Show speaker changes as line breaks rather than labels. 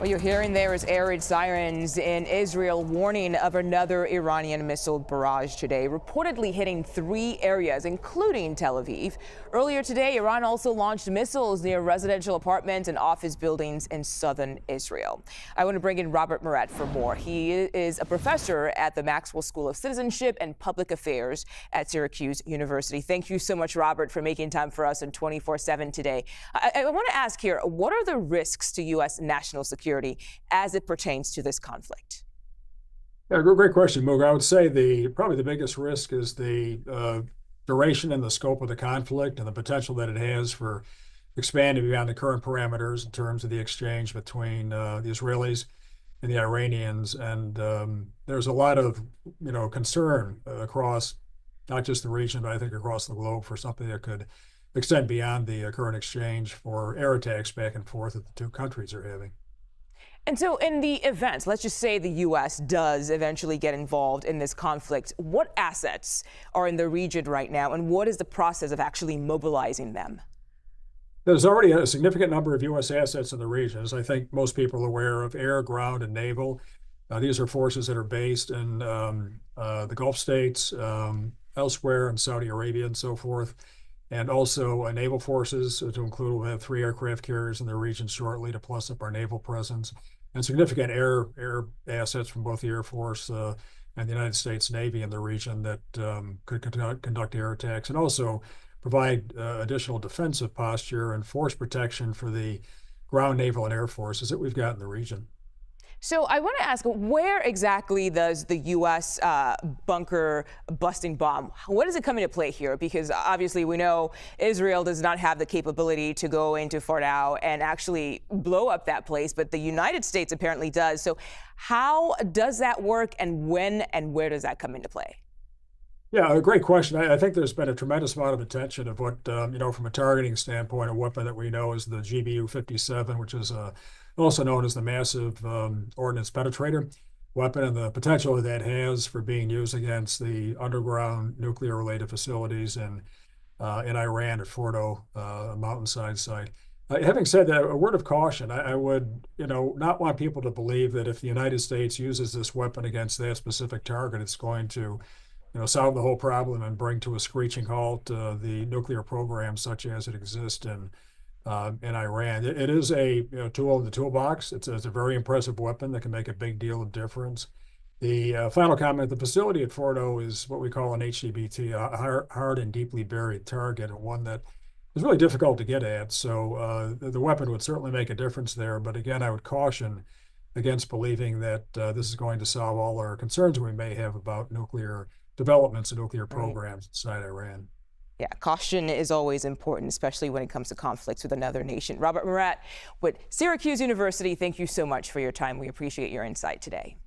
What you're hearing there is air raid sirens in Israel warning of another Iranian missile barrage today, reportedly hitting 3 areas, including Tel Aviv. Earlier today, Iran also launched missiles near residential apartments and office buildings in southern Israel. I want to bring in Robert Murrett for more. He is a professor at the Maxwell School of Citizenship and Public Affairs at Syracuse University. Thank you so much, Robert, for making time for us on 24/7 today. I want to ask here, what are the risks to U.S. national security as it pertains to this conflict?
Yeah, great question, Moog. I would say probably the biggest risk is the duration and the scope of the conflict and the potential that it has for expanding beyond the current parameters in terms of the exchange between the Israelis and the Iranians. And there's a lot of concern across not just the region, but I think across the globe for something that could extend beyond the current exchange for air attacks back and forth that the two countries are having.
And so in the event, let's just say the U.S. does eventually get involved in this conflict, what assets are in the region right now, and what is the process of actually mobilizing them?
There's already a significant number of U.S. assets in the region, as I think most people are aware of: air, ground, and naval. These are forces that are based in the Gulf states, elsewhere in Saudi Arabia and so forth, and also naval forces, to include, we'll have 3 aircraft carriers in the region shortly to plus up our naval presence, and significant air assets from both the Air Force and the United States Navy in the region that could conduct air attacks, and also provide additional defensive posture and force protection for the ground, naval, and air forces that we've got in the region.
So I want to ask, where exactly does the U.S. bunker busting bomb, what does it come into play here? Because obviously we know Israel does not have the capability to go into Fordow and actually blow up that place, but the United States apparently does. So how does that work, and when and where does that come into play?
Yeah, a great question. I think there's been a tremendous amount of attention of what, from a targeting standpoint, a weapon that we know is the GBU-57, which is also known as the Massive Ordnance Penetrator weapon, and the potential that has for being used against the underground nuclear-related facilities in Iran at Fordow, a mountainside site. Having said that, a word of caution: I would, not want people to believe that if the United States uses this weapon against that specific target, it's going to solve the whole problem and bring to a screeching halt the nuclear program such as it exists in Iran. It is a tool in the toolbox. It's a very impressive weapon that can make a big deal of difference. The final comment: the facility at Fordow is what we call an HDBT, a hard and deeply buried target, and one that is really difficult to get at. So the weapon would certainly make a difference there. But again, I would caution against believing that this is going to solve all our concerns we may have about nuclear developments and nuclear programs inside Iran.
Yeah, caution is always important, especially when it comes to conflicts with another nation. Robert Murrett with Syracuse University, thank you so much for your time. We appreciate your insight today.